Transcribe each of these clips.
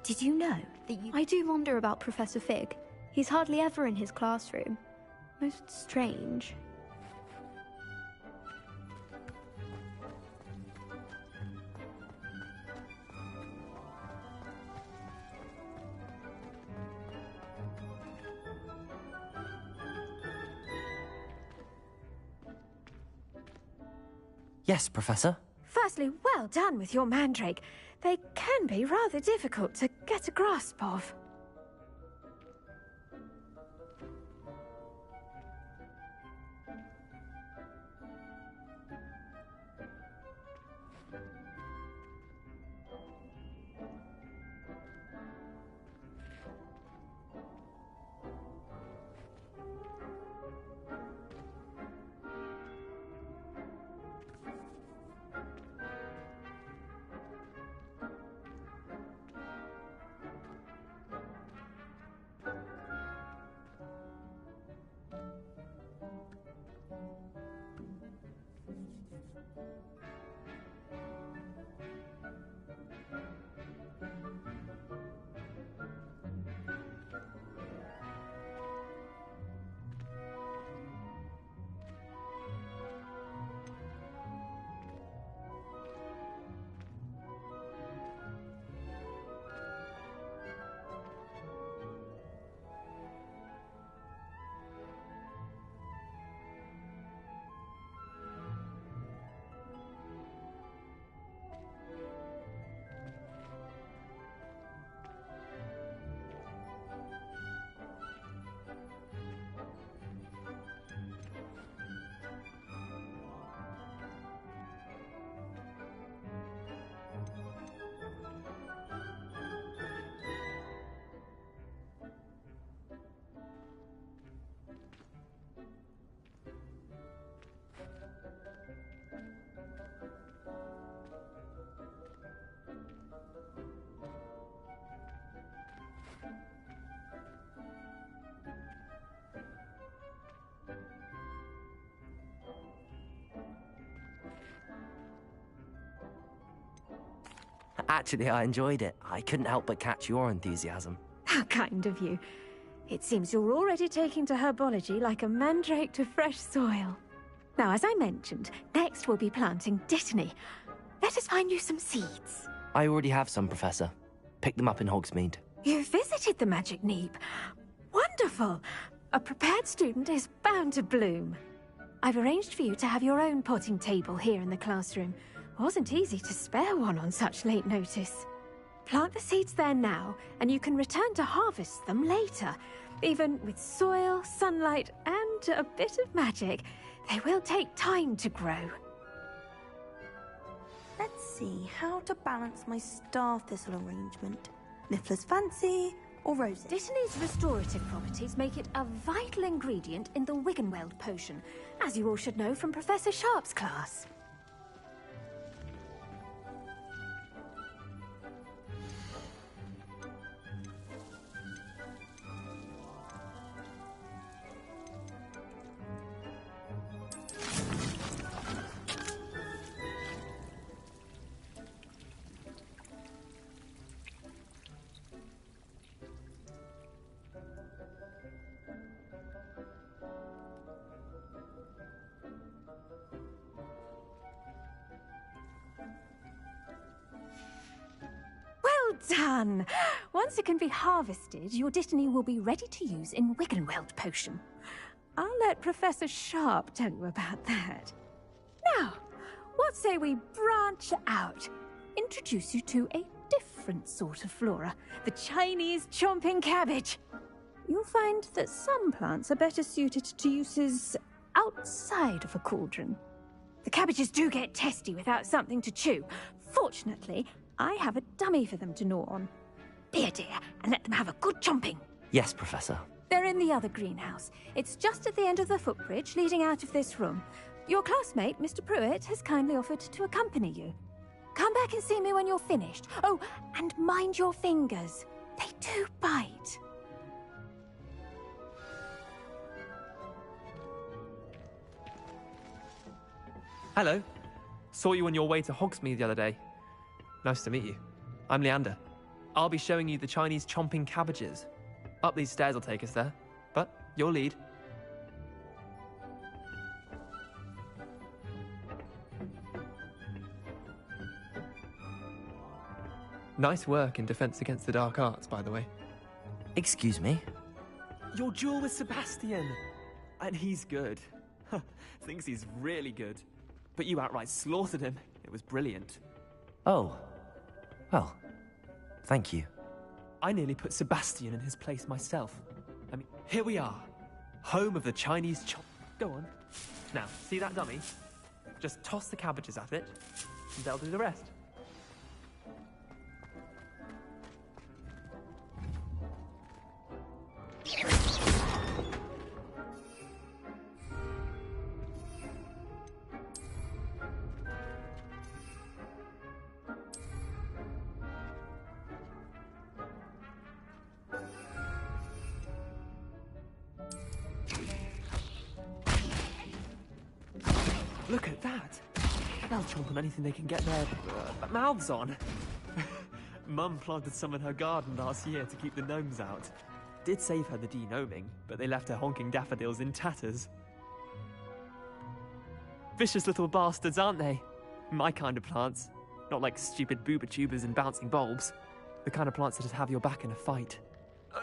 Did you know that you... I do wonder about Professor Fig. He's hardly ever in his classroom. Most strange. Yes, Professor? Firstly, well done with your mandrake. They can be rather difficult to get a grasp of. Actually, I enjoyed it. I couldn't help but catch your enthusiasm. How kind of you. It seems you're already taking to herbology like a mandrake to fresh soil. Now, as I mentioned, next we'll be planting Dittany. Let us find you some seeds. I already have some, Professor. Picked them up in Hogsmeade. You visited the Magic Neep. Wonderful! A prepared student is bound to bloom. I've arranged for you to have your own potting table here in the classroom. Wasn't easy to spare one on such late notice. Plant the seeds there now, and you can return to harvest them later. Even with soil, sunlight, and a bit of magic, they will take time to grow. Let's see how to balance my star thistle arrangement. Niffler's fancy or roses? Dittany's restorative properties make it a vital ingredient in the Wiggenweld potion, as you all should know from Professor Sharp's class. Well done! Once it can be harvested, your Dittany will be ready to use in Wiggenweld potion. I'll let Professor Sharp tell you about that. Now, what say we branch out? Introduce you to a different sort of flora, the Chinese chomping cabbage. You'll find that some plants are better suited to uses outside of a cauldron. The cabbages do get testy without something to chew. Fortunately, I have a dummy for them to gnaw on. Be a dear and let them have a good chomping. Yes, Professor. They're in the other greenhouse. It's just at the end of the footbridge leading out of this room. Your classmate, Mr. Pruitt, has kindly offered to accompany you. Come back and see me when you're finished. Oh, and mind your fingers. They do bite. Hello. Saw you on your way to Hogsmeade the other day. Nice to meet you. I'm Leander. I'll be showing you the Chinese chomping cabbages. Up these stairs will take us there, but your lead. Nice work in Defense Against the Dark Arts, by the way. Excuse me? Your duel with Sebastian! And he's good. Thinks he's really good. But you outright slaughtered him. It was brilliant. Oh. Well, thank you. I nearly put Sebastian in his place myself. I mean, here we are. Home of the Chinese chomp. Go on. Now, see that dummy? Just toss the cabbages at it, and they'll do the rest. Look at that! They'll chomp on anything they can get their mouths on. Mum planted some in her garden last year to keep the gnomes out. Did save her the de-gnoming, but they left her honking daffodils in tatters. Vicious little bastards, aren't they? My kind of plants. Not like stupid booba tubers and bouncing bulbs. The kind of plants that'd have your back in a fight.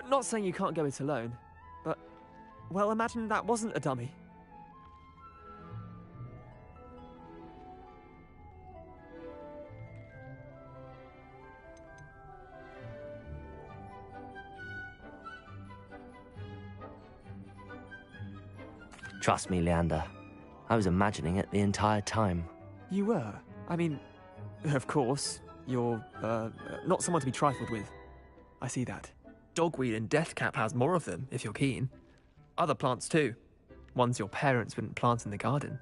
Not saying you can't go it alone, but... well, imagine that wasn't a dummy. Trust me, Leander. I was imagining it the entire time. You were? I mean, of course, you're, not someone to be trifled with. I see that. Dogweed and deathcap has more of them, if you're keen. Other plants too. Ones your parents wouldn't plant in the garden.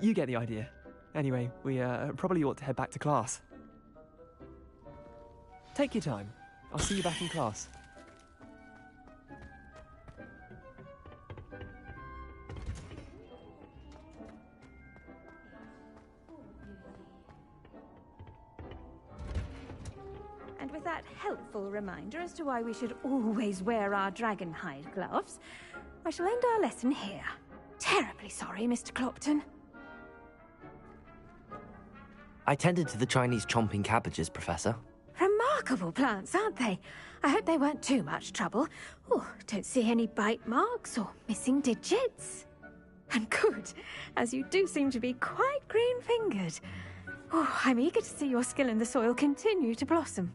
You get the idea. Anyway, we, probably ought to head back to class. Take your time. I'll see you back in class. And with that helpful reminder as to why we should always wear our dragon hide gloves, I shall end our lesson here. Terribly sorry, Mr. Clopton. I tended to the Chinese chomping cabbages, Professor. Remarkable plants, aren't they? I hope they weren't too much trouble. Oh, don't see any bite marks or missing digits. And good, as you do seem to be quite green-fingered. Oh, I'm eager to see your skill in the soil continue to blossom.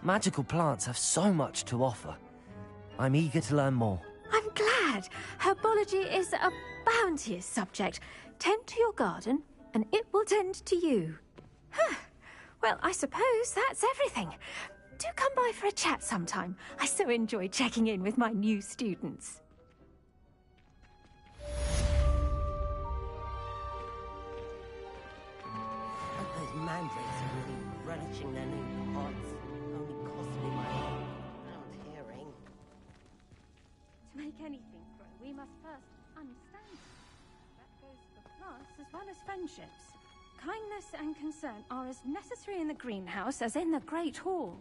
Magical plants have so much to offer. I'm eager to learn more. I'm glad. Herbology is a bounteous subject. Tend to your garden, and it will tend to you. Well, I suppose that's everything. Do come by for a chat sometime. I so enjoy checking in with my new students. And those mandrakes are really relishing their new pods. Only cost me my own hearing. To make anything grow, we must first understand it. That goes for plants as well as friendships. Kindness and concern are as necessary in the greenhouse as in the Great Hall.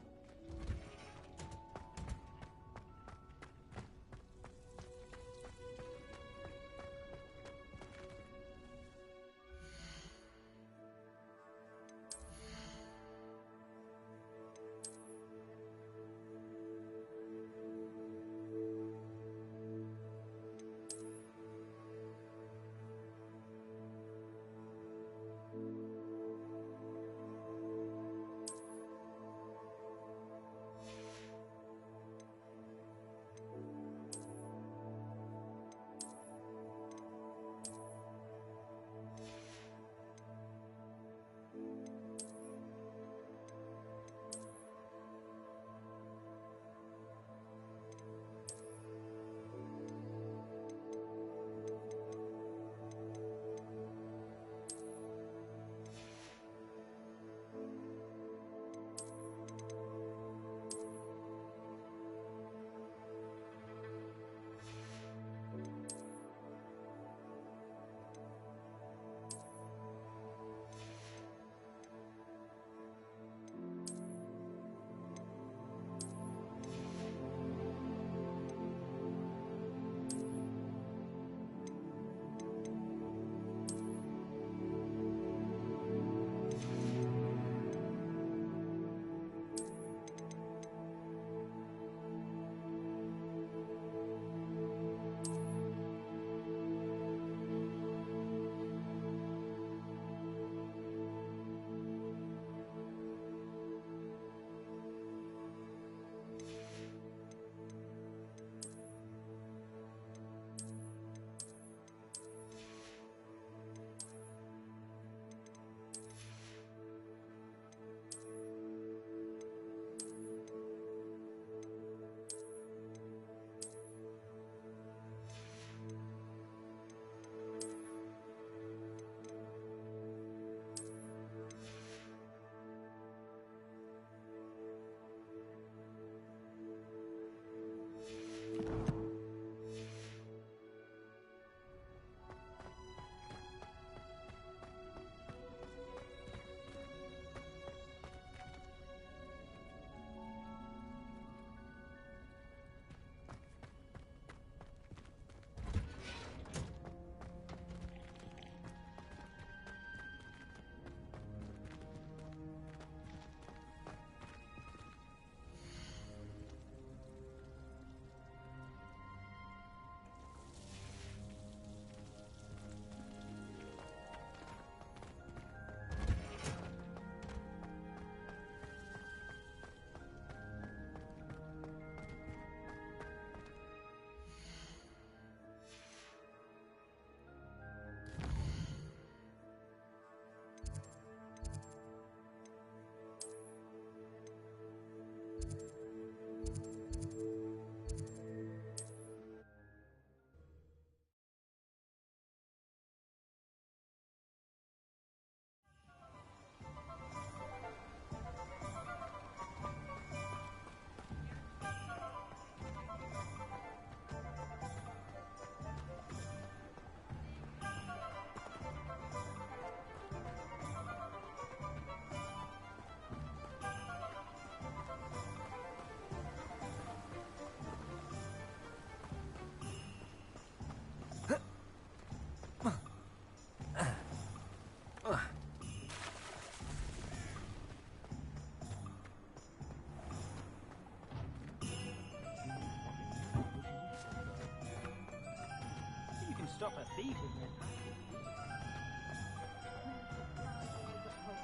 stop a thief in there.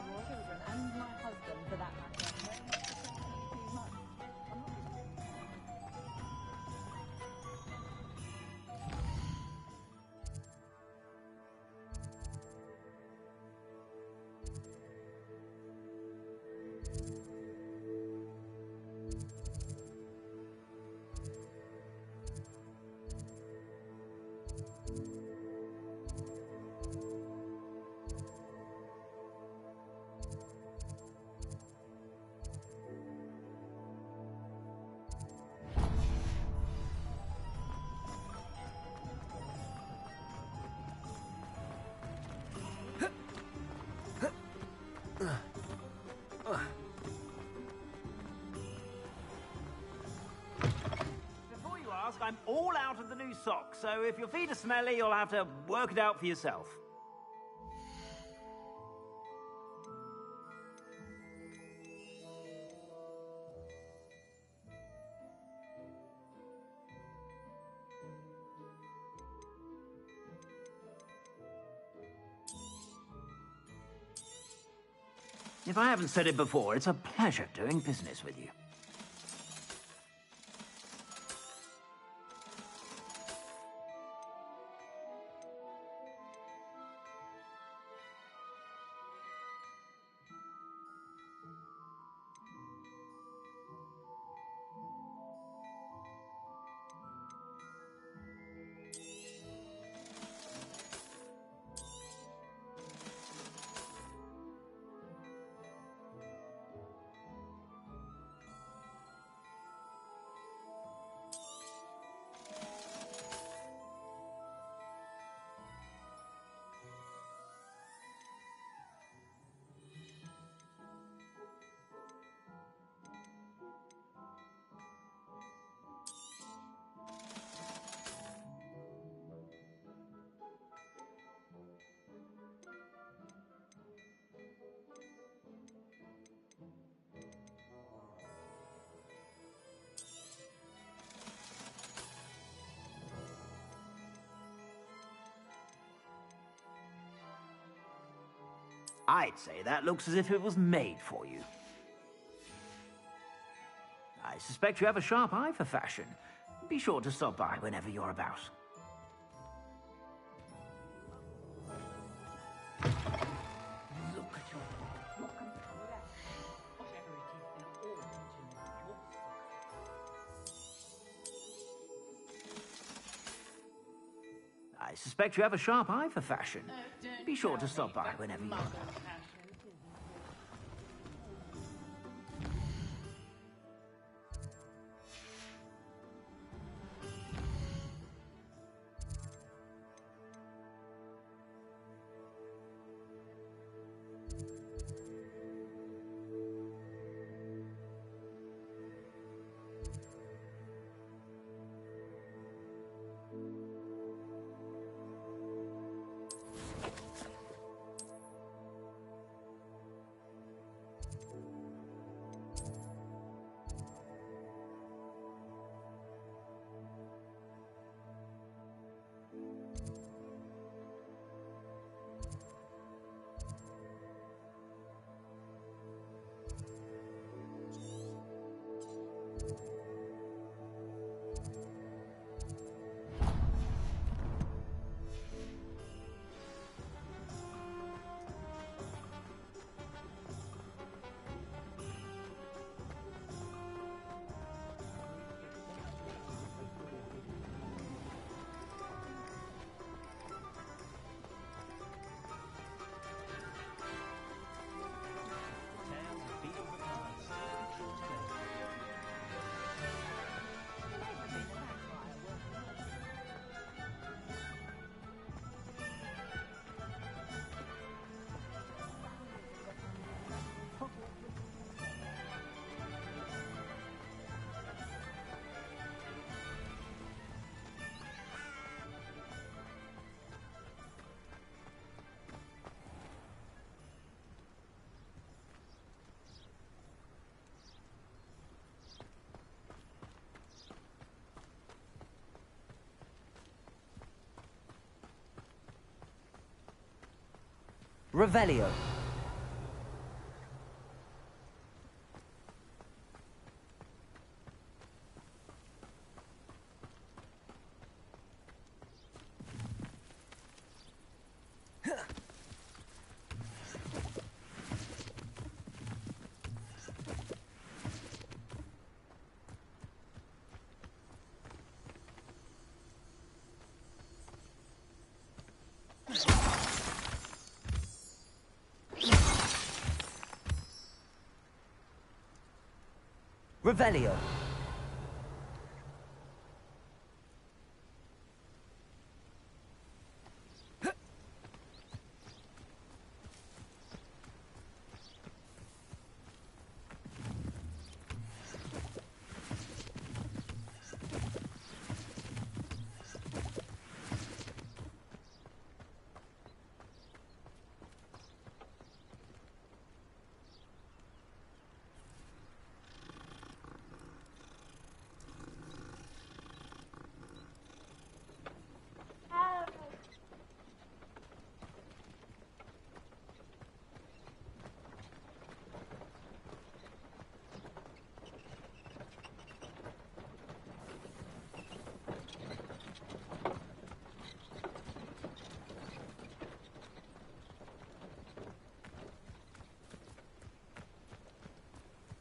Children and my husband, for that matter. Too much. Before you ask, I'm all out of the new socks, so if your feet are smelly, you'll have to work it out for yourself. If I haven't said it before, it's a pleasure doing business with you. I'd say that looks as if it was made for you. I suspect you have a sharp eye for fashion. Be sure to stop by whenever you're about. Look at your look and whatever it is, they're all into your I suspect you have a sharp eye for fashion. Be sure to stop by whenever you're about. Revelio. Revelio.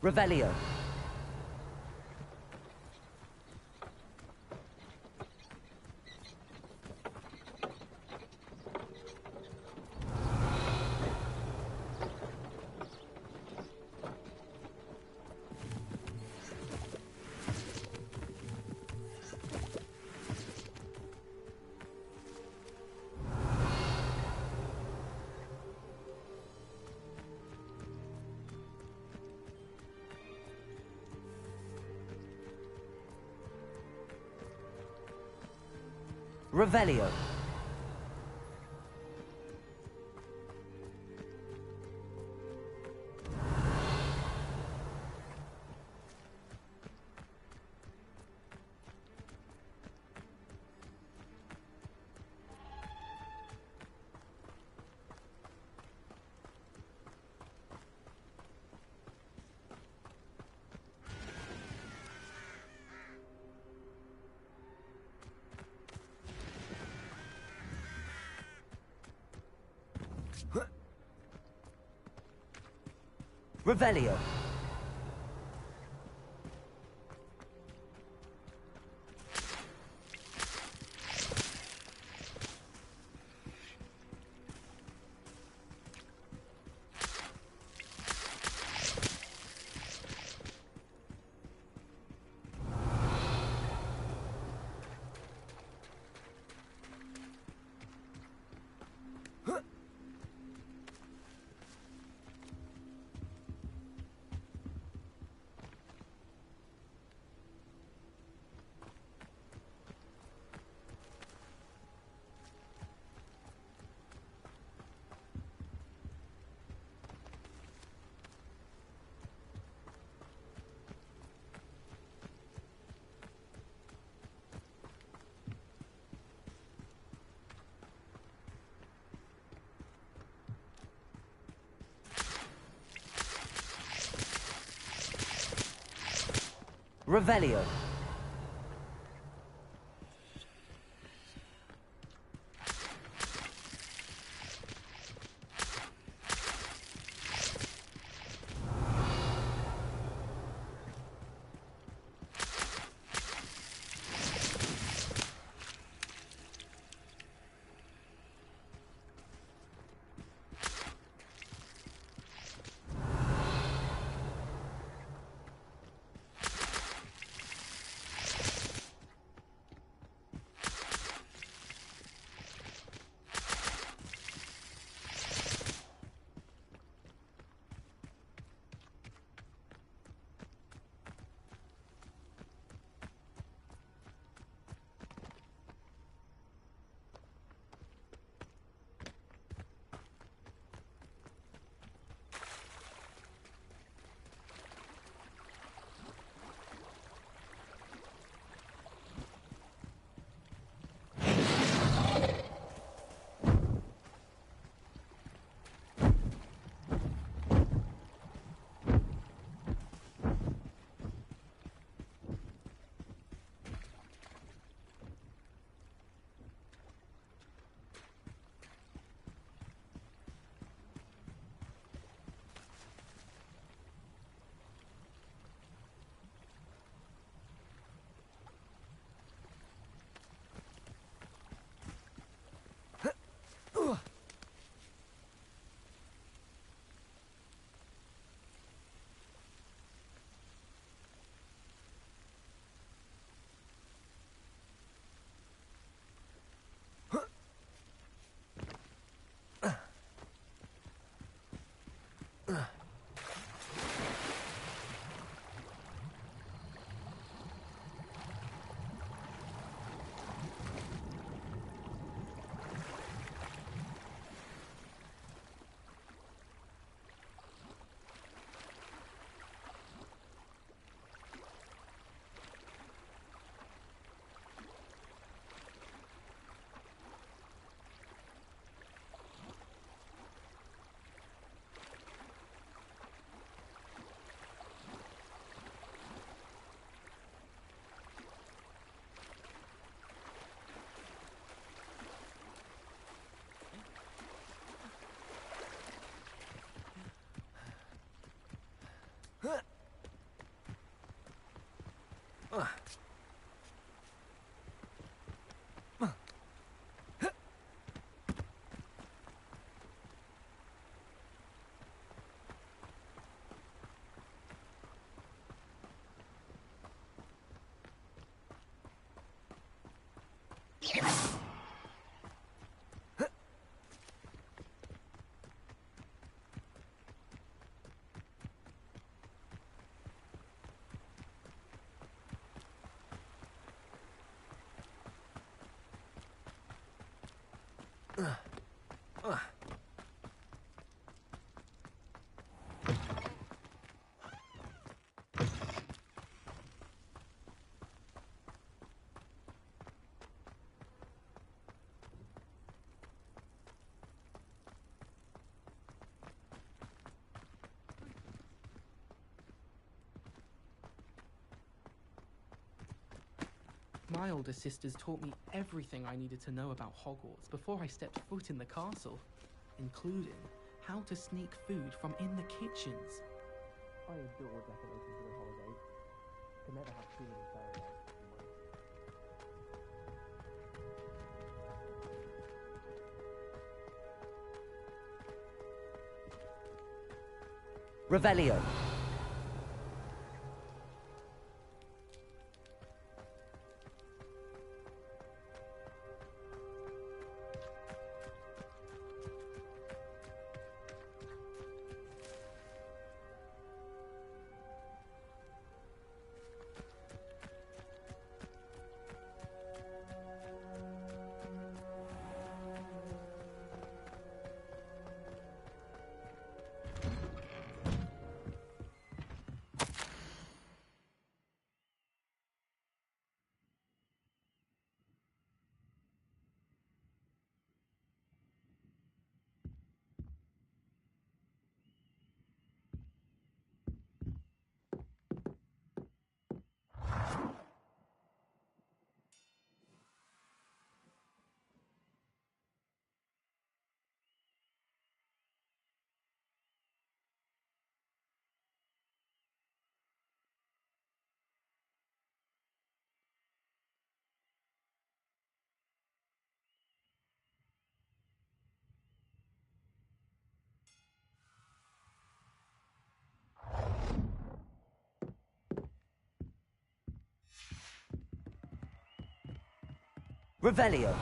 Revelio. Revelio. Revelio. Revelio. My older sisters taught me everything I needed to know about Hogwarts before I stepped foot in the castle, including how to sneak food from in the kitchens. I adore decorating for the holidays. Can never have too many fairy lights in my Revelio. Revelio.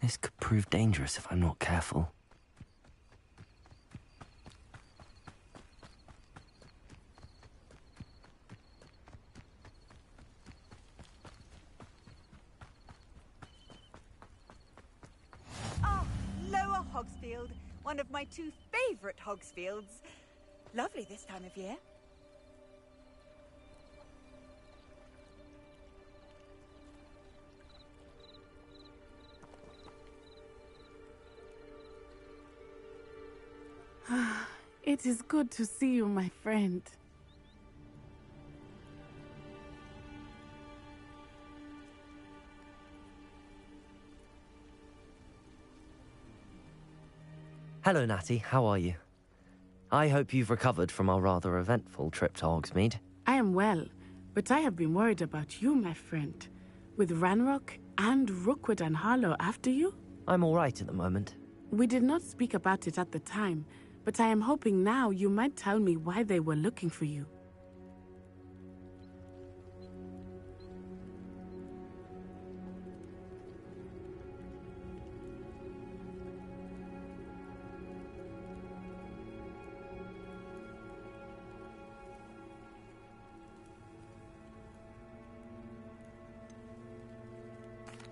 This could prove dangerous if I'm not careful. Ah, Lower Hogsfield, one of my 2 favourite Hogsfields. Lovely this time of year. It is good to see you, my friend. Hello, Natty. How are you? I hope you've recovered from our rather eventful trip to Hogsmeade. I am well, but I have been worried about you, my friend. With Ranrock and Rookwood and Harlow after you? I'm all right at the moment. We did not speak about it at the time, but I am hoping now you might tell me why they were looking for you.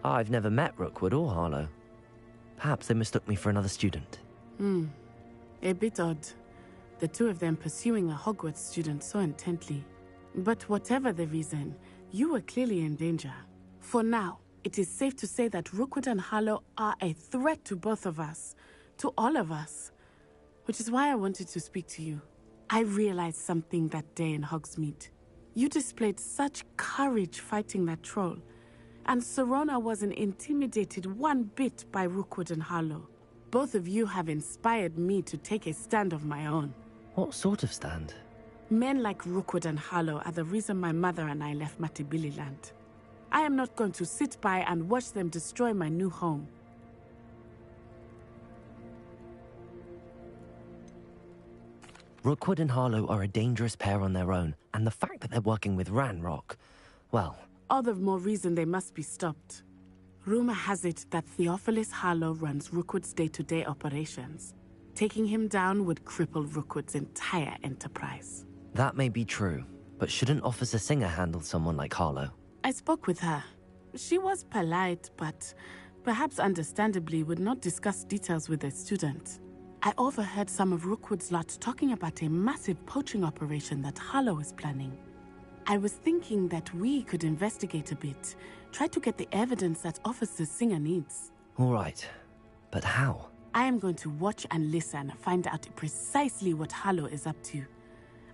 I've never met Rookwood or Harlow. Perhaps they mistook me for another student. A bit odd. The 2 of them pursuing a Hogwarts student so intently. But whatever the reason, you were clearly in danger. For now, it is safe to say that Rookwood and Harlow are a threat to both of us. To all of us. Which is why I wanted to speak to you. I realized something that day in Hogsmeade. You displayed such courage fighting that troll. And Sirona wasn't intimidated one bit by Rookwood and Harlow. Both of you have inspired me to take a stand of my own. What sort of stand? Men like Rookwood and Harlow are the reason my mother and I left Matibili Land. I am not going to sit by and watch them destroy my new home. Rookwood and Harlow are a dangerous pair on their own, and the fact that they're working with Ranrock, well... All the more reason they must be stopped. Rumor has it that Theophilus Harlow runs Rookwood's day-to-day operations. Taking him down would cripple Rookwood's entire enterprise. That may be true, but shouldn't Officer Singer handle someone like Harlow? I spoke with her. She was polite, but perhaps understandably would not discuss details with a student. I overheard some of Rookwood's lot talking about a massive poaching operation that Harlow is planning. I was thinking that we could investigate a bit, try to get the evidence that Officer Singer needs. All right, but how? I am going to watch and listen, find out precisely what Harlow is up to.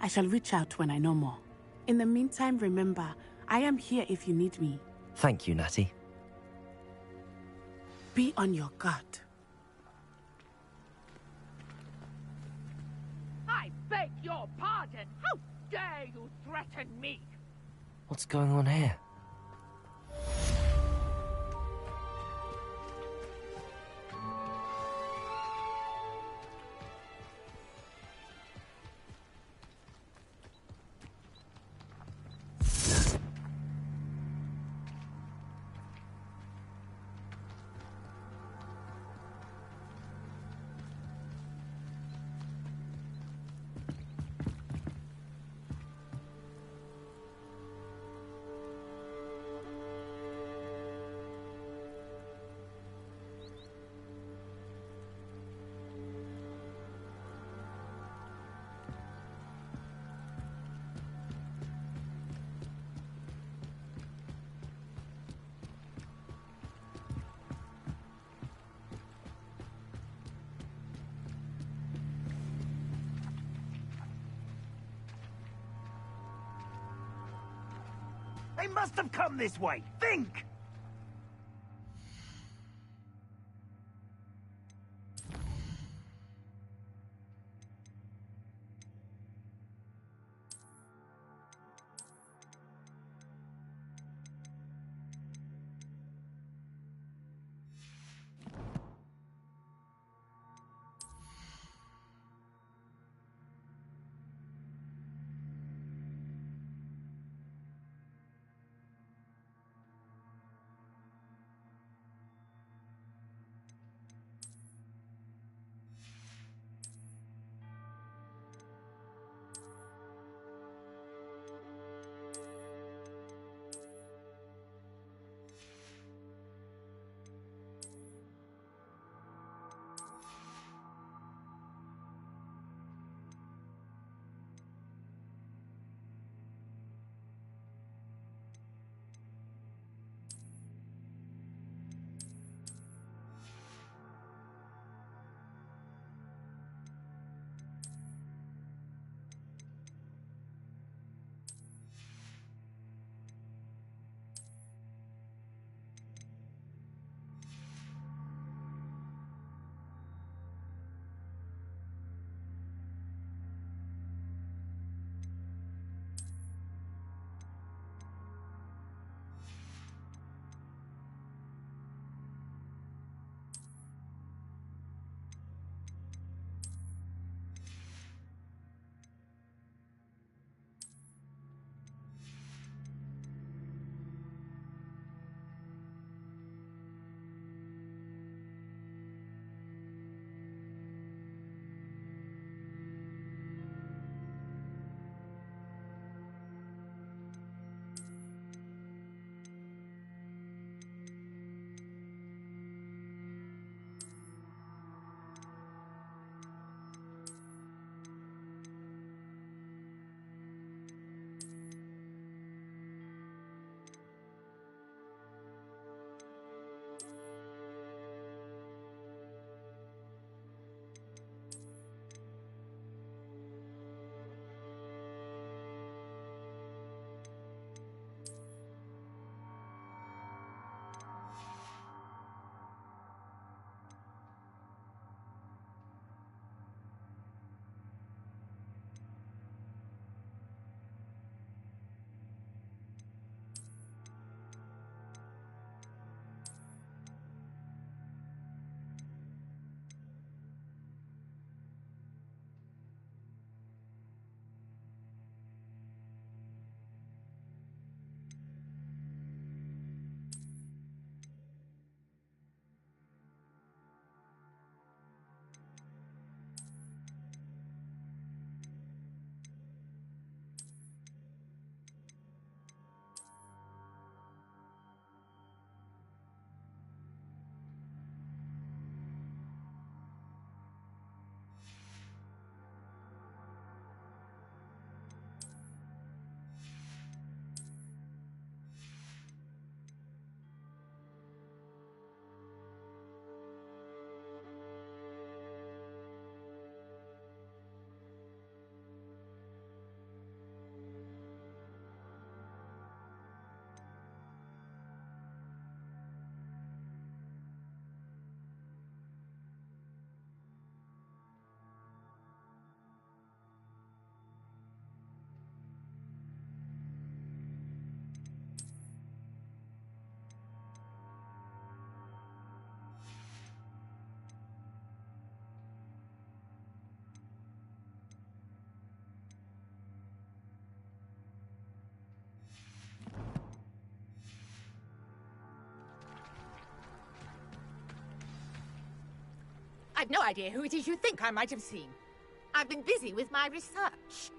I shall reach out when I know more. In the meantime, remember, I am here if you need me. Thank you, Natty. Be on your guard. I beg your pardon! How dare you threaten me? What's going on here? They must have come this way. Think! I've no idea who it is you think I might have seen. I've been busy with my research.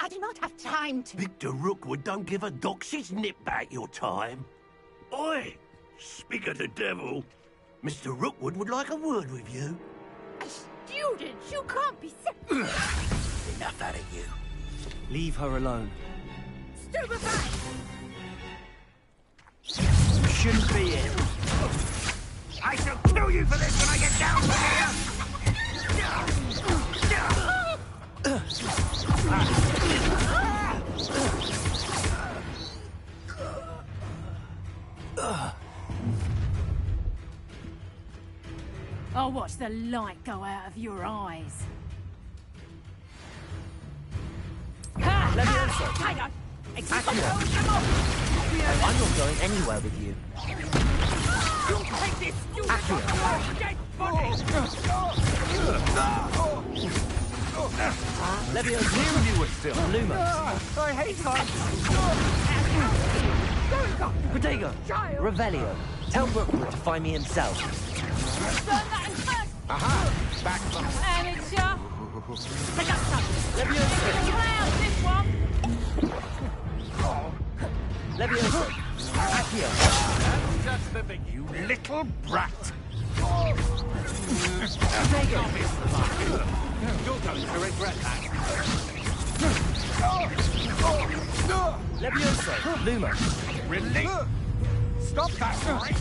I do not have time to... Victor Rookwood don't give a doxy's nip back your time. Oi! Speak of the devil. Mr. Rookwood would like a word with you. A student? You can't be Enough out of you. Leave her alone. Stupefy! You shouldn't be here. I shall kill you for this when I get down to I'll watch the light go out of your eyes. Levioso! I'm not going anywhere with you. Take this stupid dead body! Levioso! Knew you were still. Lumos. I hate Protego! Revelio! Tell Rookwood to find me himself. Aha! Back from... Amateur! Levioso! This one! Levioso! Accio! That's just the big... You little brat! Protego! You're going to regret that. Levioso! Luma! Really? Stop that, right?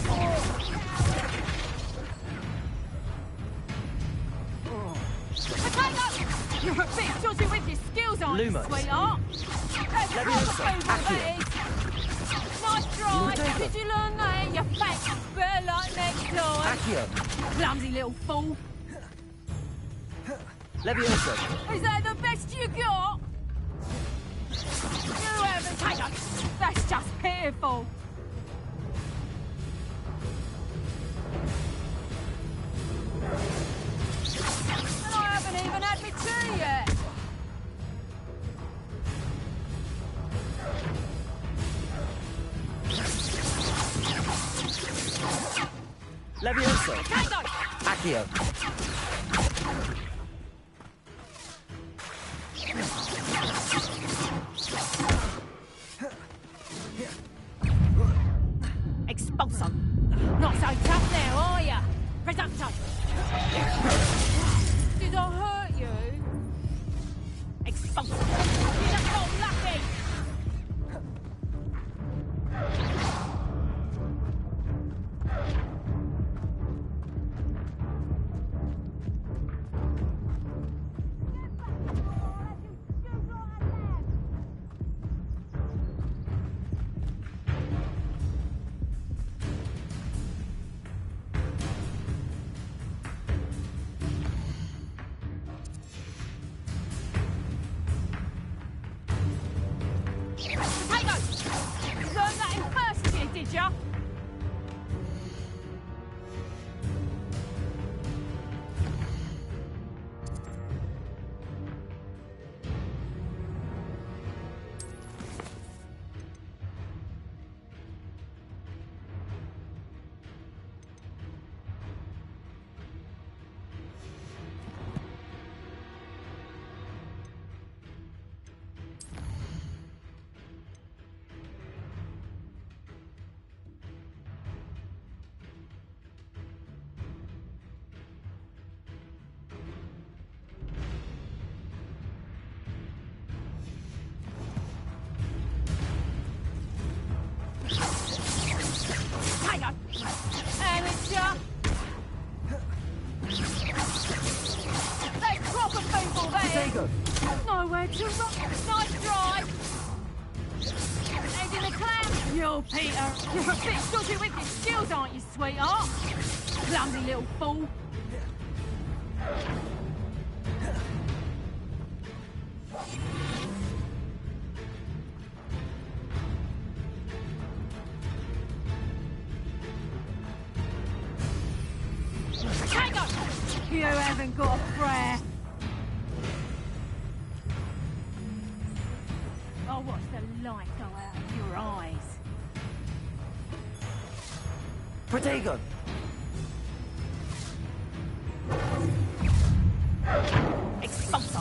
You're a bit dodgy with your skills, aren't you, Lumos. sweetheart? Levioso! Accio! Nice try! Did you learn that? You fat bear like next time! Accio! Clumsy little fool! Levioso! Is that the best you got? You haven't taken... That's just pitiful! And I haven't even had my tea yet! Levioso! Accio! Expulso! Not so tough now, are ya? Reducto! Did I hurt you? Expulso! You just got lucky! Ya? Nowhere to run. Nice drive. Head in the clam. Yo, Peter. You're a bit dodgy with your skills, aren't you, sweetheart? Clumsy little fool. Hang on! You haven't got a prayer. I'll watch the light go out of your eyes. Protego! Expulso!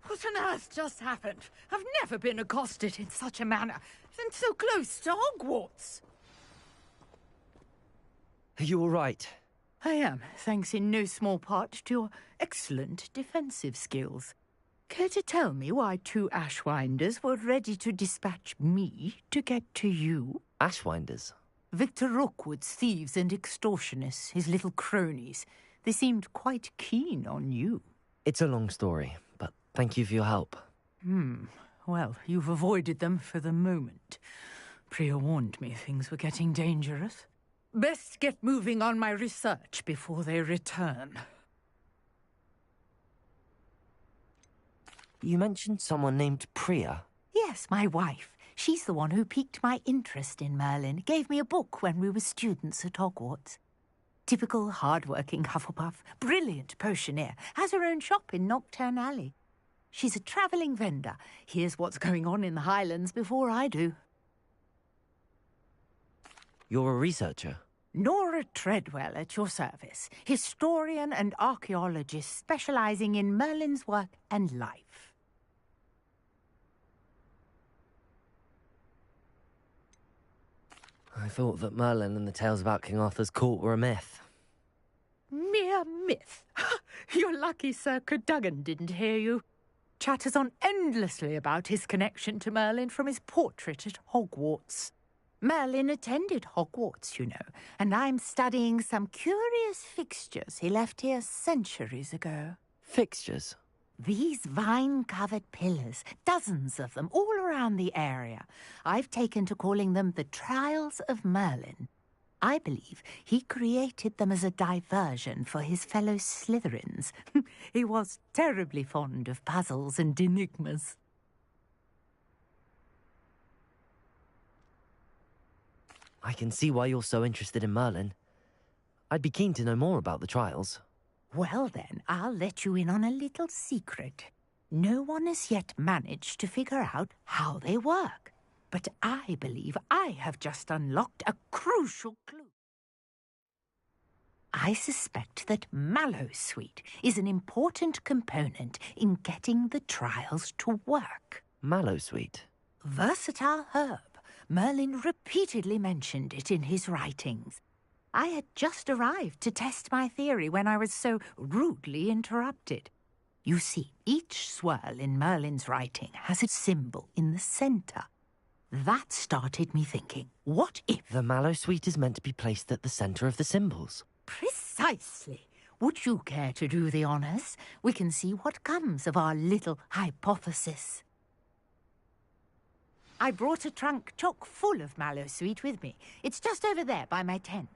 What on earth just happened? I've never been accosted in such a manner, and so close to Hogwarts. Are you all right? I am, thanks in no small part to your excellent defensive skills. Care to tell me why 2 Ashwinders were ready to dispatch me to get to you? Ashwinders? Victor Rookwood's thieves and extortionists, his little cronies. They seemed quite keen on you. It's a long story, but thank you for your help. Well, you've avoided them for the moment. Priya warned me things were getting dangerous. Best get moving on my research before they return. You mentioned someone named Priya. Yes, my wife. She's the one who piqued my interest in Merlin. Gave me a book when we were students at Hogwarts. Typical hard-working Hufflepuff, brilliant potioneer, has her own shop in Knockturn Alley. She's a travelling vendor. Hears what's going on in the Highlands before I do. You're a researcher? Nora Treadwell at your service. Historian and archaeologist specialising in Merlin's work and life. I thought that Merlin and the tales about King Arthur's court were a myth. Mere myth. You're lucky Sir Cadogan didn't hear you. Chatters on endlessly about his connection to Merlin from his portrait at Hogwarts. Merlin attended Hogwarts, you know, and I'm studying some curious fixtures he left here centuries ago. Fixtures? These vine-covered pillars, dozens of them, all around the area. I've taken to calling them the Trials of Merlin. I believe he created them as a diversion for his fellow Slytherins. He was terribly fond of puzzles and enigmas. I can see why you're so interested in Merlin. I'd be keen to know more about the trials. Well then, I'll let you in on a little secret. No one has yet managed to figure out how they work. But I believe I have just unlocked a crucial clue. I suspect that Mallowsweet is an important component in getting the trials to work. Mallowsweet? Versatile herb. Merlin repeatedly mentioned it in his writings. I had just arrived to test my theory when I was so rudely interrupted. You see, each swirl in Merlin's writing has a symbol in the centre. That started me thinking, what if... The Mallowsweet is meant to be placed at the centre of the symbols. Precisely. Would you care to do the honours? We can see what comes of our little hypothesis. I brought a trunk chock full of Mallowsweet with me. It's just over there by my tent.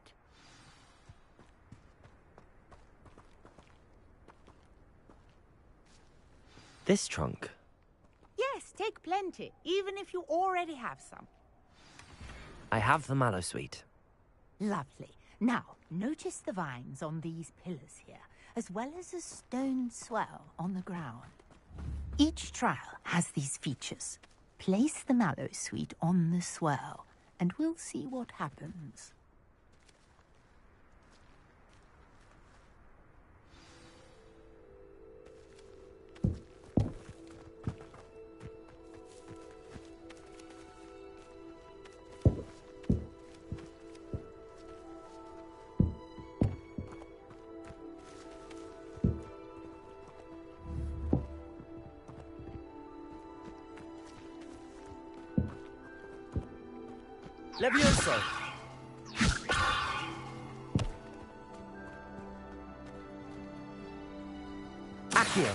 This trunk? Yes, take plenty, even if you already have some. I have the Mallowsweet. Lovely. Now, notice the vines on these pillars here, as well as a stone swell on the ground. Each trial has these features. Place the Mallowsweet on the swirl, and we'll see what happens. Levioso! Accio!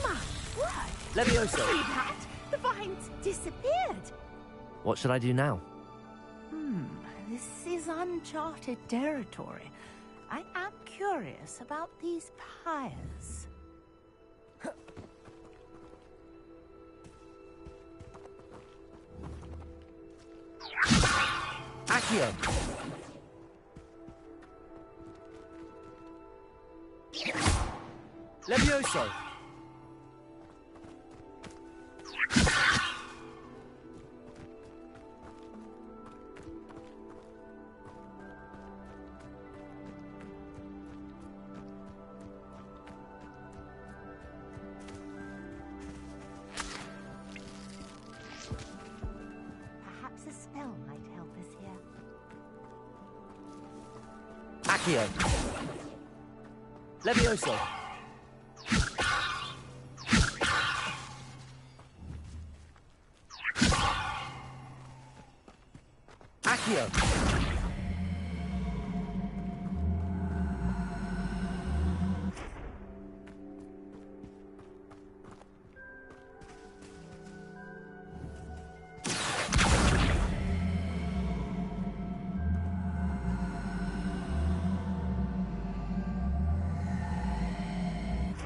My word! Levioso! See that? The vines disappeared! What should I do now? This is uncharted territory. I am curious about these pyres. Accio! Levioso! Accio. Levioso. Accio.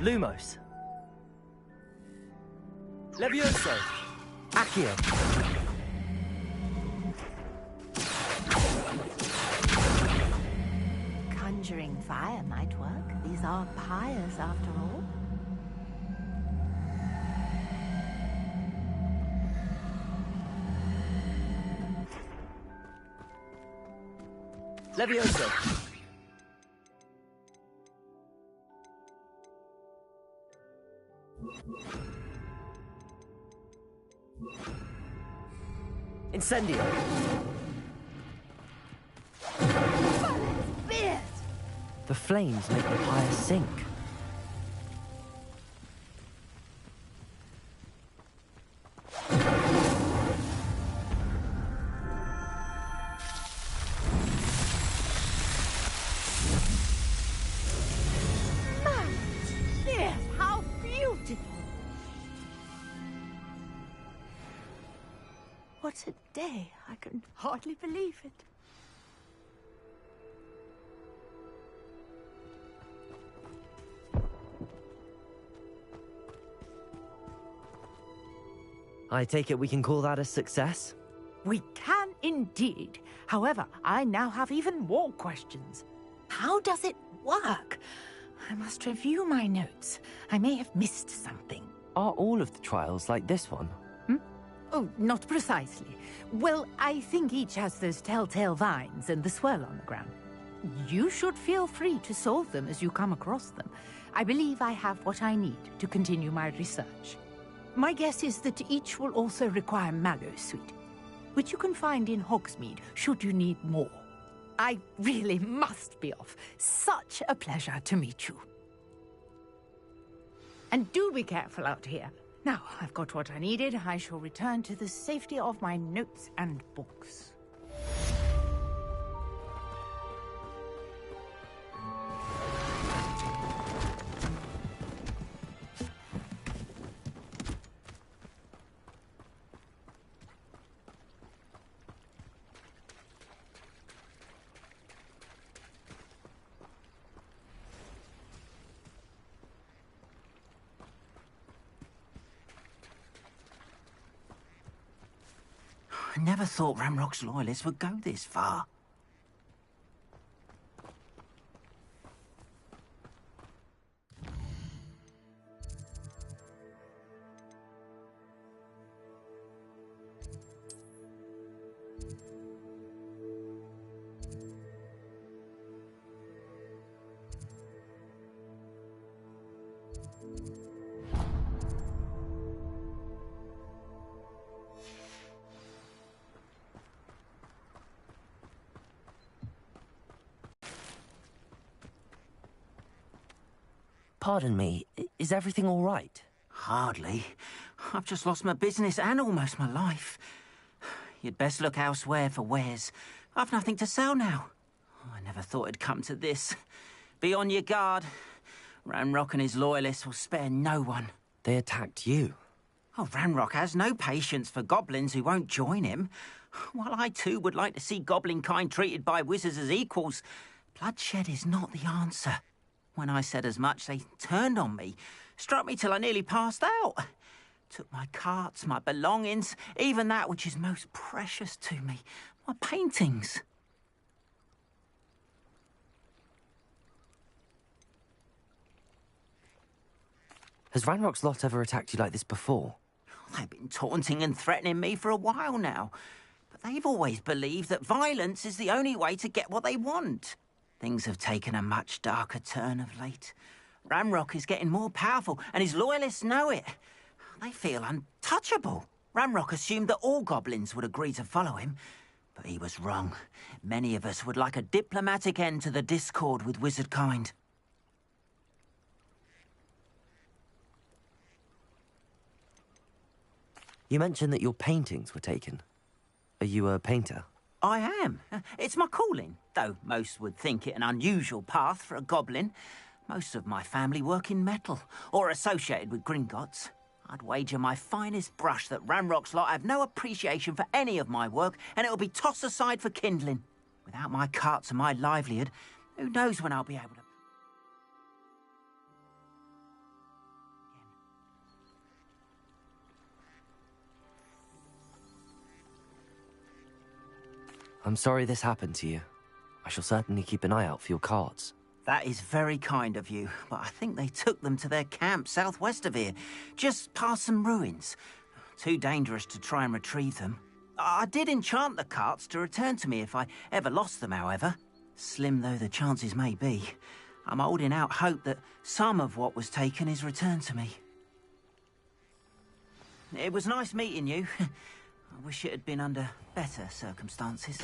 Lumos. Levioso. Accio. Conjuring fire might work. These are pyres, after all. Levioso. Incendio. The flames make the pyre sink. Yes, how beautiful! What a day! I can hardly believe it. I take it we can call that a success? We can indeed. However, I now have even more questions. How does it work? I must review my notes. I may have missed something. Are all of the trials like this one? Oh, not precisely. Well, I think each has those telltale vines and the swirl on the ground. You should feel free to solve them as you come across them. I believe I have what I need to continue my research. My guess is that each will also require Mallowsweet, which you can find in Hogsmeade should you need more. I really must be off. Such a pleasure to meet you. And do be careful out here. Now, I've got what I needed. I shall return to the safety of my notes and books. I never thought Ranrock's loyalists would go this far. Pardon me, is everything all right? Hardly. I've just lost my business and almost my life. You'd best look elsewhere for wares. I've nothing to sell now. I never thought it'd come to this. Be on your guard. Ranrock and his loyalists will spare no one. They attacked you? Oh, Ranrock has no patience for goblins who won't join him. While I too would like to see goblin kind treated by wizards as equals, bloodshed is not the answer. When I said as much, they turned on me, struck me till I nearly passed out. Took my carts, my belongings, even that which is most precious to me, my paintings. Has Ranrock's lot ever attacked you like this before? They've been taunting and threatening me for a while now, but they've always believed that violence is the only way to get what they want. Things have taken a much darker turn of late. Ranrock is getting more powerful, and his loyalists know it. They feel untouchable. Ranrock assumed that all goblins would agree to follow him, But he was wrong. Many of us would like a diplomatic end to the discord with wizard kind. You mentioned that your paintings were taken. Are you a painter? I am. It's my calling, though most would think it an unusual path for a goblin. Most of my family work in metal, or associated with Gringotts. I'd wager my finest brush that Ranrock's lot have no appreciation for any of my work, and it'll be tossed aside for kindling. Without my carts and my livelihood, who knows when I'll be able to... I'm sorry this happened to you. I shall certainly keep an eye out for your carts. That is very kind of you, but I think they took them to their camp southwest of here, just past some ruins. Too dangerous to try and retrieve them. I did enchant the carts to return to me if I ever lost them, however. Slim though the chances may be, I'm holding out hope that some of what was taken is returned to me. It was nice meeting you. I wish it had been under better circumstances.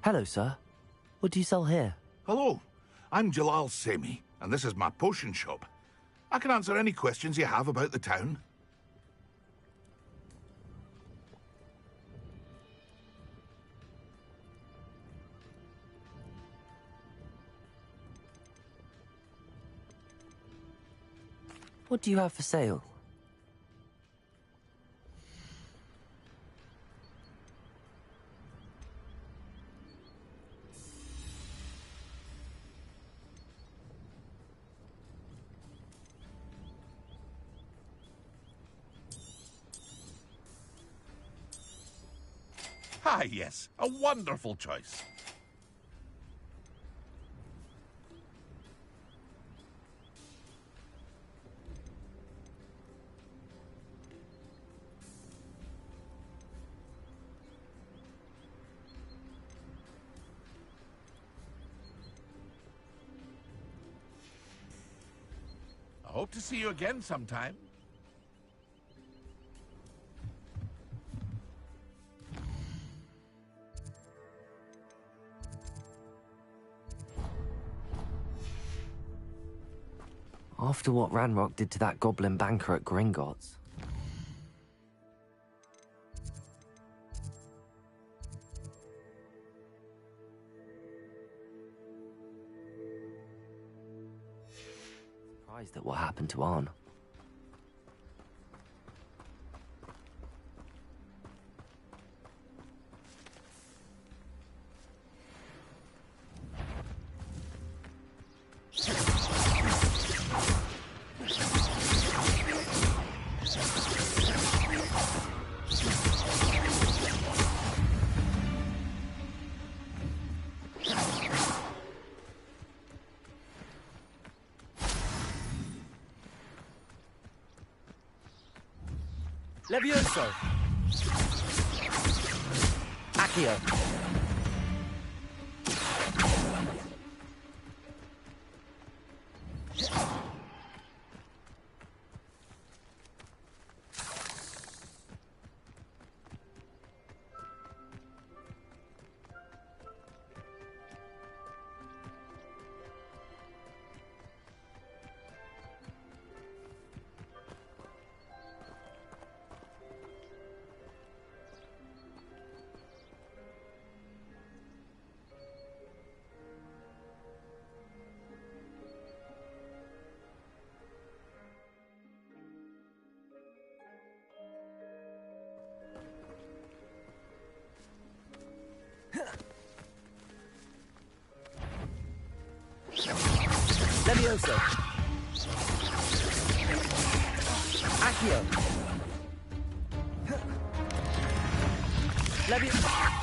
Hello, sir. What do you sell here? Hello, I'm Jalal Semi, and this is my potion shop. I can answer any questions you have about the town. What do you have for sale? Ah, yes, a wonderful choice. I hope to see you again sometime. After what Ranrock did to that goblin banker at Gringotts. Surprised at what happened to Arn. Levioso! Accio! Levioso! Accio! Levioso!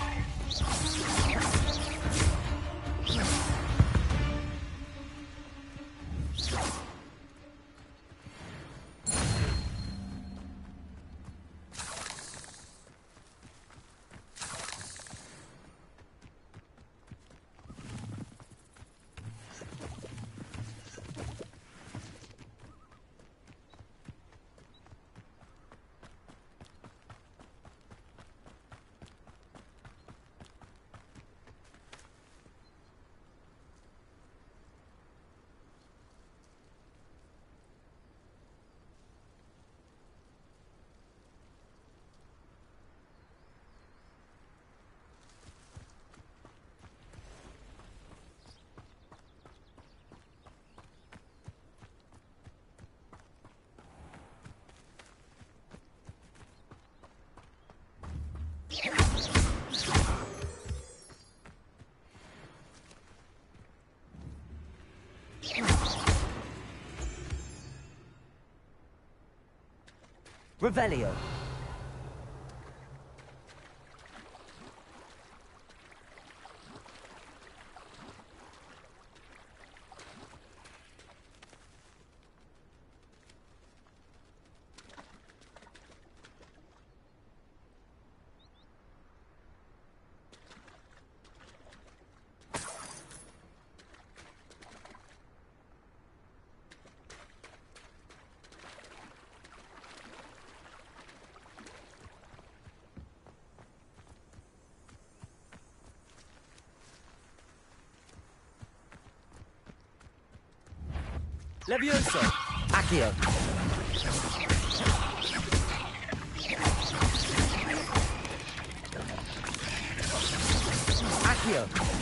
Revelio. Levioso! Accio. Accio!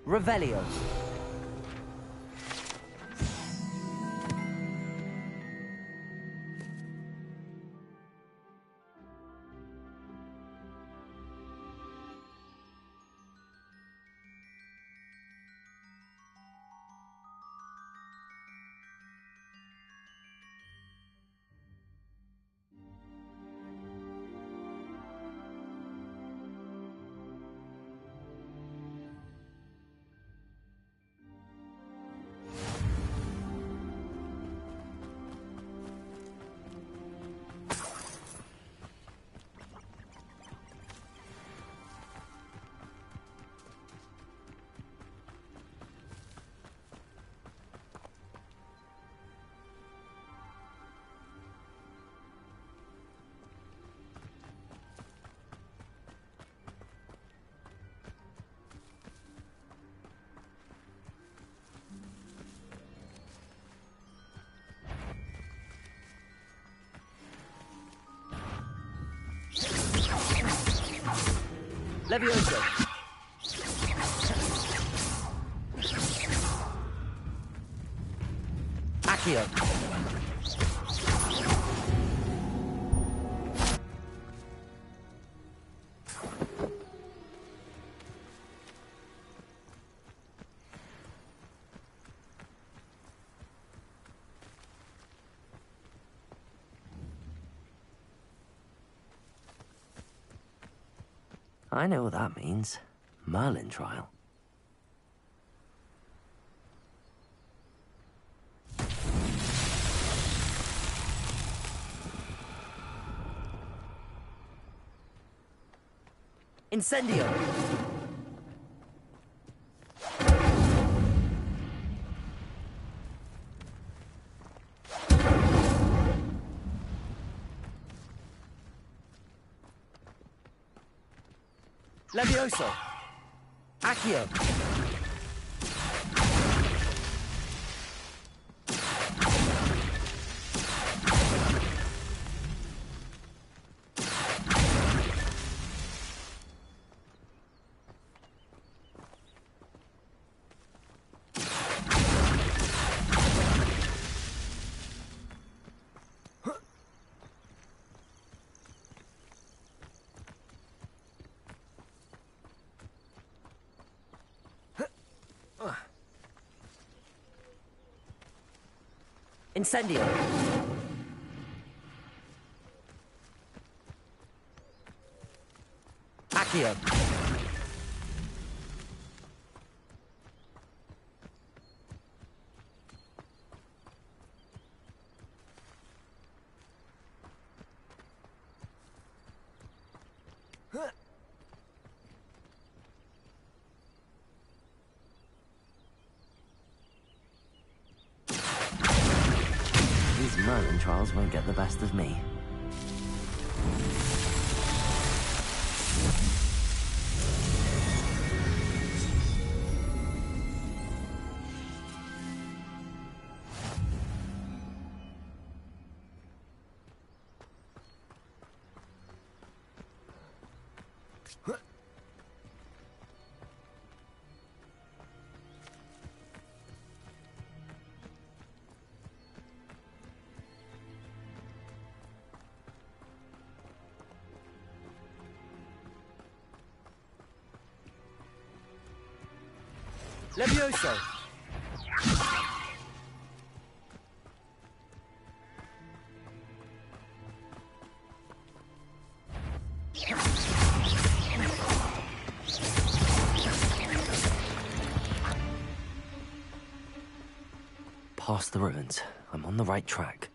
Revelio. Levioso! Accio. I know what that means. Merlin trial. Incendio! Levioso! Accio! Incendio! Accio! These Merlin trials won't get the best of me. Levioso! Past the ruins. I'm on the right track.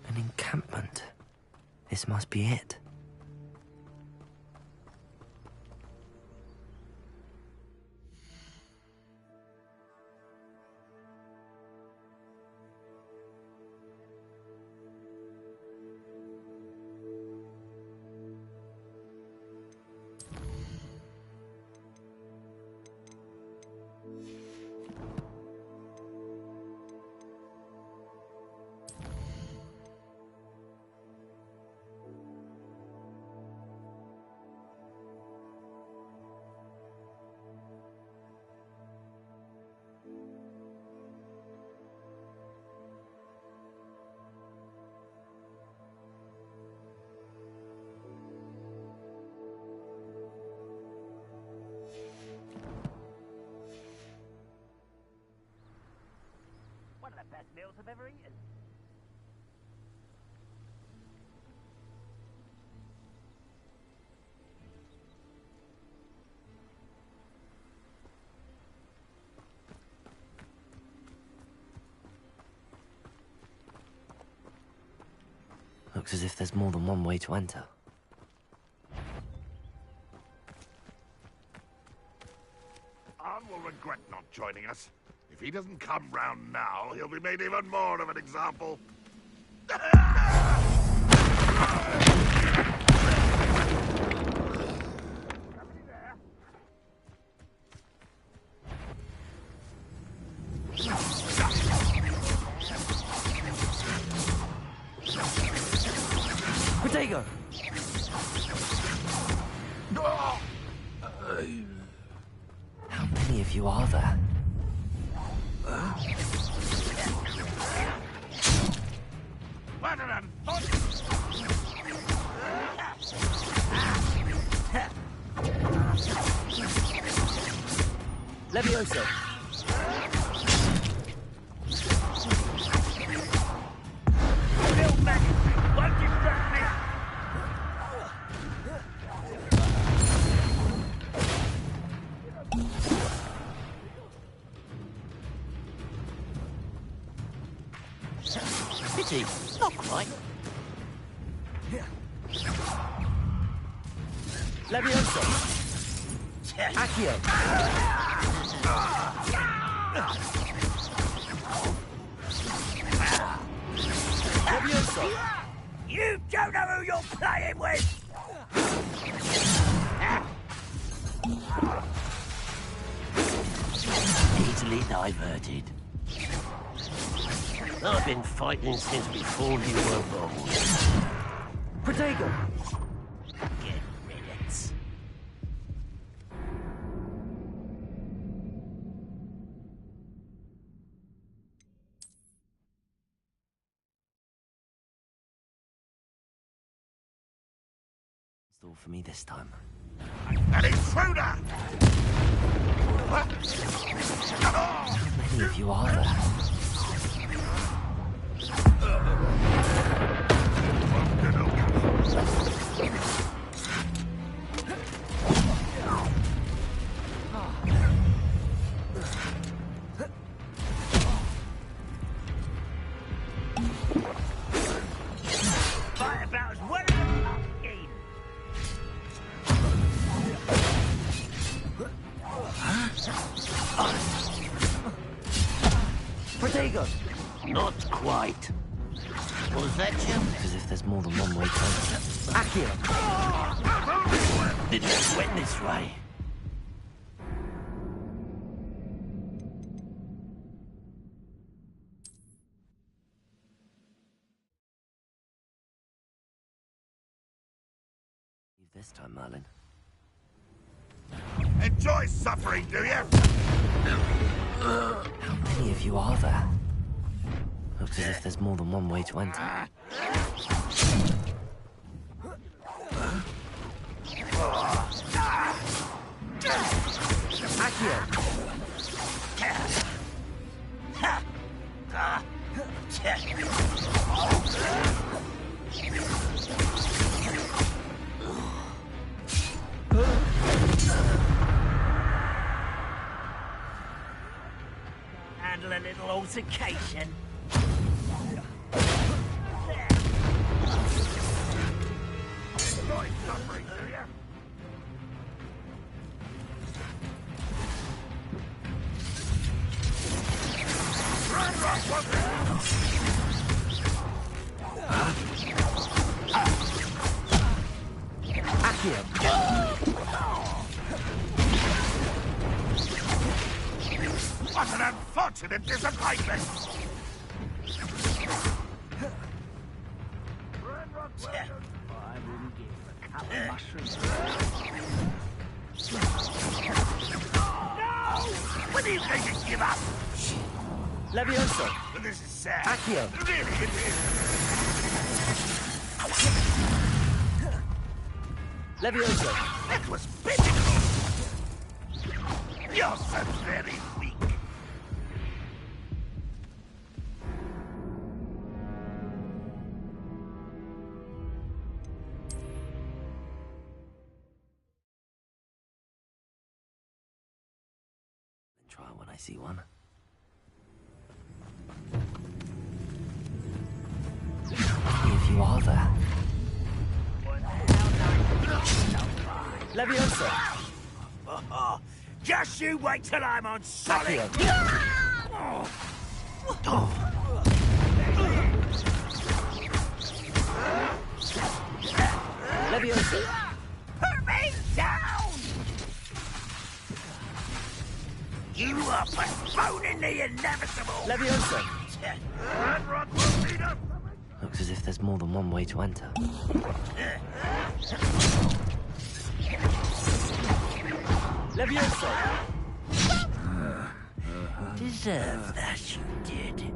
An encampment. This must be it. One of the best meals I've ever eaten. Looks as if there's more than one way to enter. Arn will regret not joining us. If he doesn't come round now, he'll be made even more of an example. Protego! How many of you are there? Levioso! Pity, not quite. Levioso! Accio! Levioso! You don't know who you're playing with! Easily diverted. I've been fighting since before you were born. Protego! All for me this time. An intruder! How many of you are there? Fight about as well as I'm game. Protego! Not quite. Was that you? As if there's more than one way to enter. Accio! Didn't it went this way? This time, Merlin. Enjoy suffering, do you? How many of you are there? Looks as if there's more than one way to enter. Accio! Handle a little altercation. Enjoy suffering, do you? What an unfortunate disappointment! I wouldn't give a cup of mushrooms. No! When are you going to give up? Levioso! This is sad. Accio! Really, it is. Levioso! That was pitiful! You're so very weak. Try when I see one. How many of you are there? Leviosa! Just you wait till I'm on solid. Leviosa! Put me down! You are postponing the inevitable. Leviosa! Ranrock will beat us! Looks as if there's more than one way to enter. Leviosa! Deserve that, you did.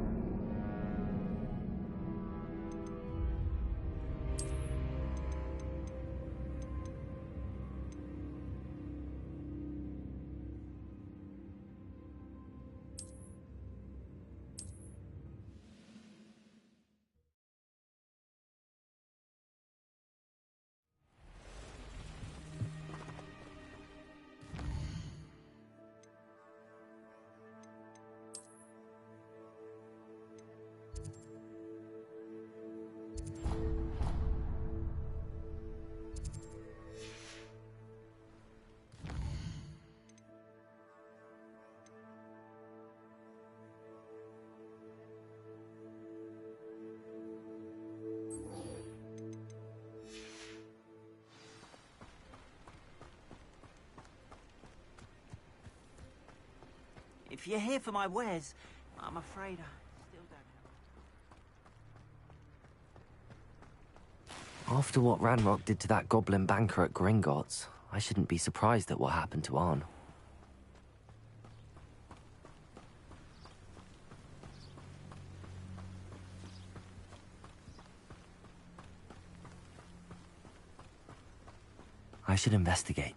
If you're here for my wares, I'm afraid I still don't have... After what Ranrock did to that goblin banker at Gringotts, I shouldn't be surprised at what happened to Arn. I should investigate.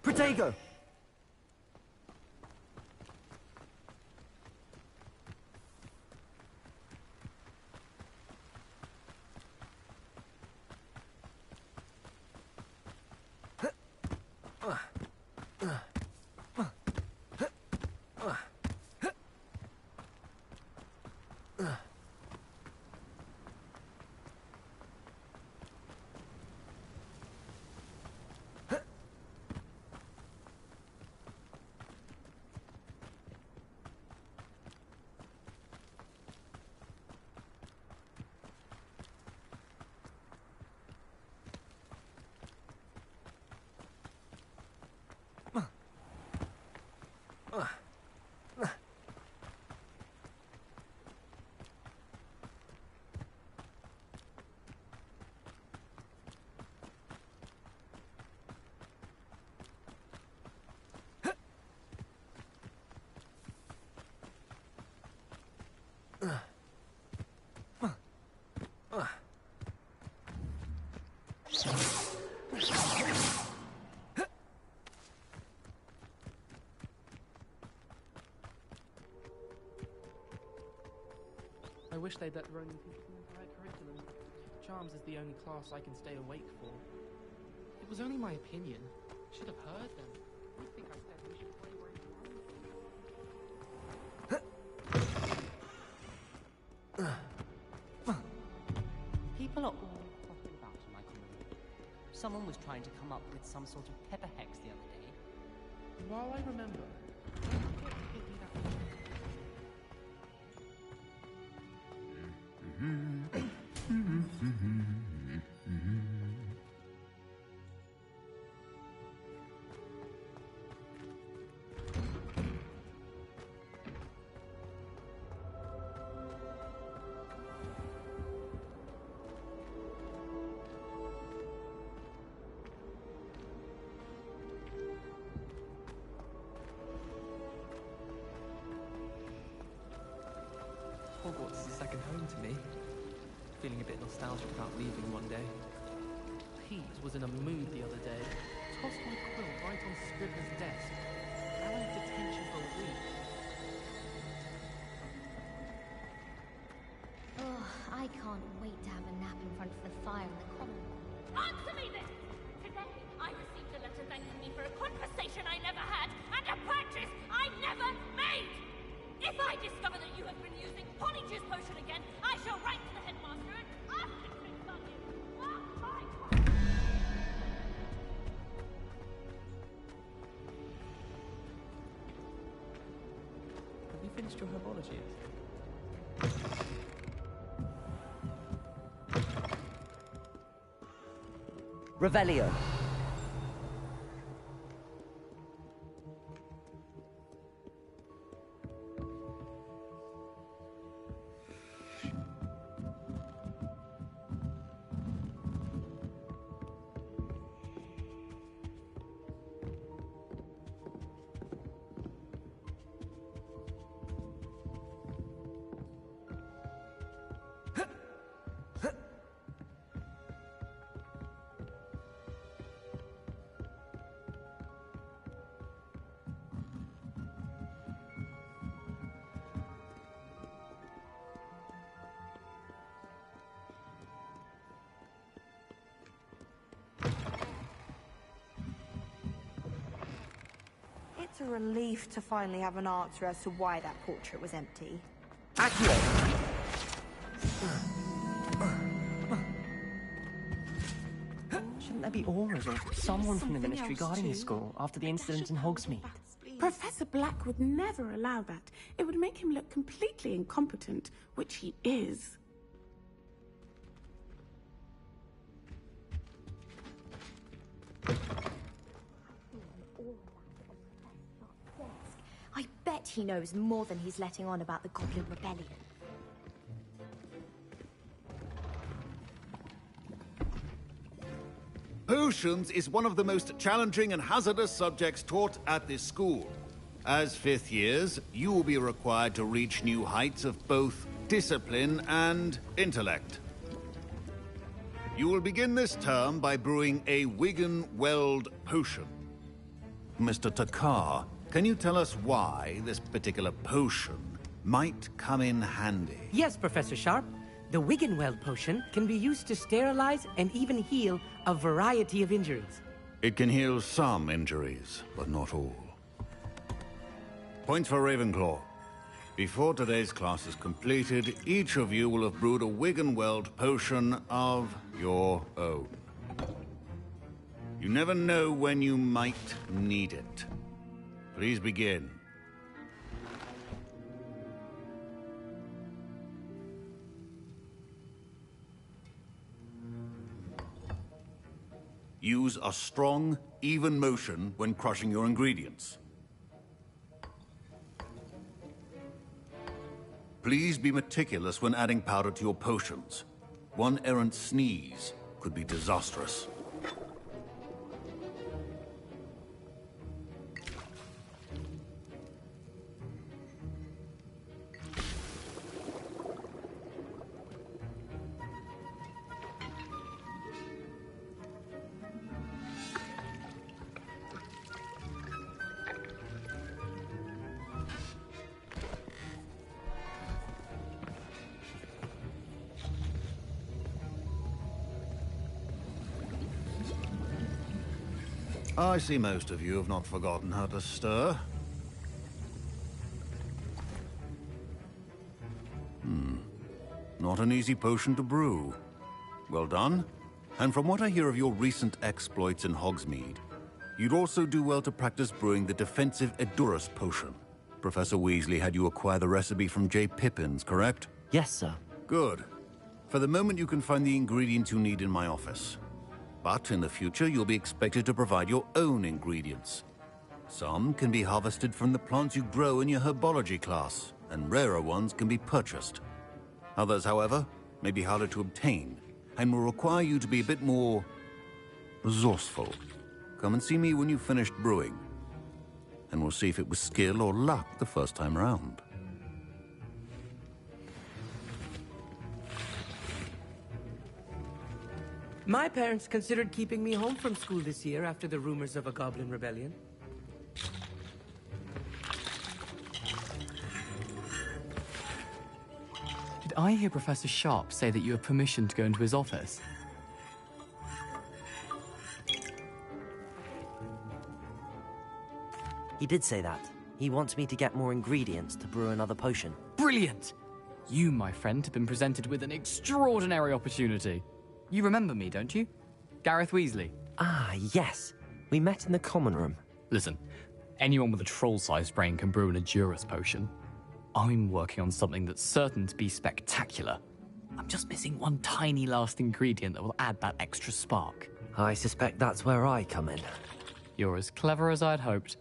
Protego! I wish they'd let Ronin teach the entire curriculum. Charms is the only class I can stay awake for. It was only my opinion. Should have heard them. I think I said we should play where People are all frothing about in my community. Someone was trying to come up with some sort of pepper hex the other day. While I remember, Hogwarts is a second home to me. Feeling a bit nostalgic about leaving one day. Pete was in a mood the other day. Tossed my quill right on Scrivener's desk. Now in detention for a week. Oh, I can't wait to have a nap in front of the fire in the common. Answer me this! Today, I received a letter thanking me for a conversation I never had and a practice I never made! If I discover that you have been using Polyjuice Potion again, I shall write to the headmaster and ask him to expel you! Have you finished your herbology yet? Revelio. It's a relief to finally have an answer as to why that portrait was empty. Accio. Shouldn't there be auras or someone from the Ministry guarding the school after the incident in Hogsmeade? Professor Black would never allow that. It would make him look completely incompetent, which he is. I bet he knows more than he's letting on about the Goblin Rebellion. Potions is one of the most challenging and hazardous subjects taught at this school. As fifth years, you will be required to reach new heights of both discipline and intellect. You will begin this term by brewing a Wiggenweld potion. Mr. Takar, can you tell us why this particular potion might come in handy? Yes, Professor Sharp. The Wiggenweld potion can be used to sterilize and even heal a variety of injuries. It can heal some injuries, but not all. Points for Ravenclaw. Before today's class is completed, each of you will have brewed a Wiggenweld potion of your own. You never know when you might need it. Please begin. Use a strong, even motion when crushing your ingredients. Please be meticulous when adding powder to your potions. One errant sneeze could be disastrous. I see most of you have not forgotten how to stir. Not an easy potion to brew. Well done. And from what I hear of your recent exploits in Hogsmeade, you'd also do well to practice brewing the defensive Edurus potion. Professor Weasley had you acquire the recipe from J. Pippins, correct? Yes, sir. Good. For the moment, you can find the ingredients you need in my office. But in the future, you'll be expected to provide your own ingredients. Some can be harvested from the plants you grow in your herbology class, and rarer ones can be purchased. Others, however, may be harder to obtain, and will require you to be a bit more resourceful. Come and see me when you've finished brewing, and we'll see if it was skill or luck the first time round. My parents considered keeping me home from school this year after the rumors of a Goblin Rebellion. Did I hear Professor Sharp say that you have permission to go into his office? He did say that. He wants me to get more ingredients to brew another potion. Brilliant! You, my friend, have been presented with an extraordinary opportunity. You remember me, don't you? Gareth Weasley. Ah, yes. We met in the common room. Listen, anyone with a troll-sized brain can brew an Edurus potion. I'm working on something that's certain to be spectacular. I'm just missing one tiny last ingredient that will add that extra spark. I suspect that's where I come in. You're as clever as I'd hoped.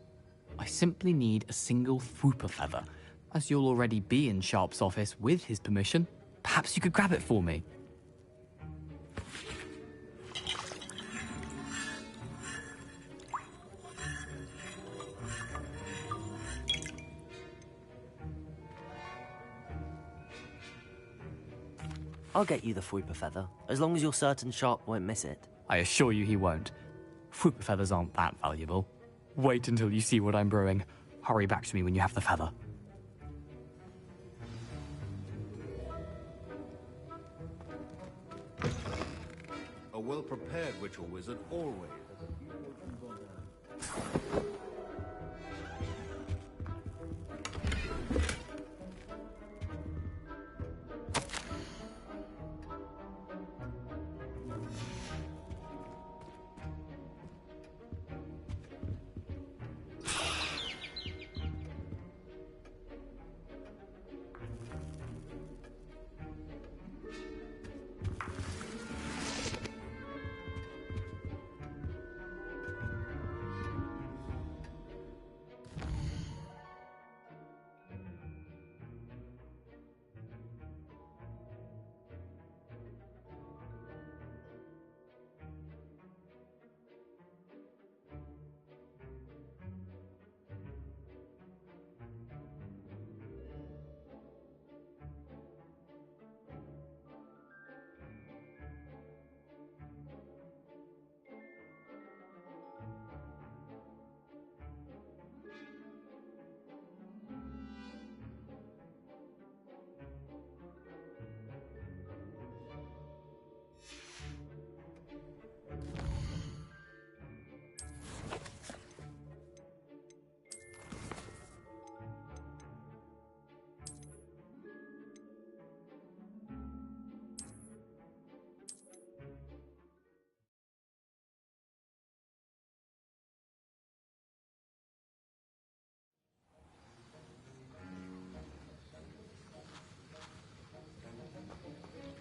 I simply need a single Fwooper feather. As you'll already be in Sharp's office with his permission, perhaps you could grab it for me. I'll get you the Fwooper feather, as long as you're certain Sharp won't miss it. I assure you he won't. Fwooper feathers aren't that valuable. Wait until you see what I'm brewing. Hurry back to me when you have the feather. A well-prepared ritual wizard always.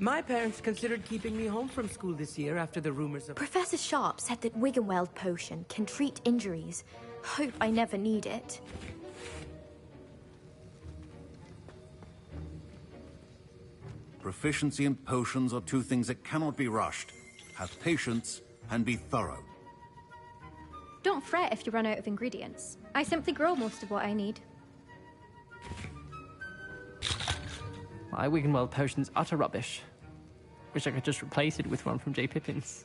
My parents considered keeping me home from school this year after the rumors of... Professor Sharp said that Wiggenweld potion can treat injuries. Hope I never need it. Proficiency and potions are two things that cannot be rushed. Have patience and be thorough. Don't fret if you run out of ingredients. I simply grow most of what I need. My Wiggenweld potion's utter rubbish. Wish I could just replace it with one from J. Pippin's.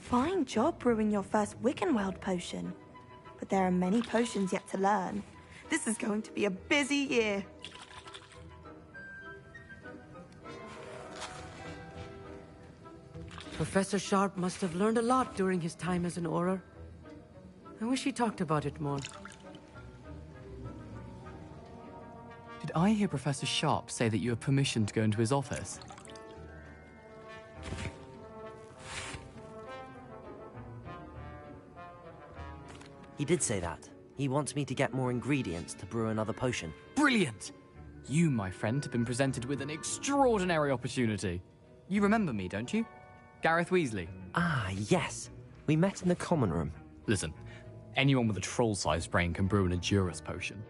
Fine job brewing your first Wiggenweld potion. But there are many potions yet to learn. This is going to be a busy year. Professor Sharp must have learned a lot during his time as an Auror. I wish he talked about it more. Did I hear Professor Sharp say that you have permission to go into his office? He did say that. He wants me to get more ingredients to brew another potion. Brilliant! You, my friend, have been presented with an extraordinary opportunity. You remember me, don't you? Gareth Weasley. Ah, yes. We met in the common room. Listen, anyone with a troll-sized brain can brew an Edurus potion.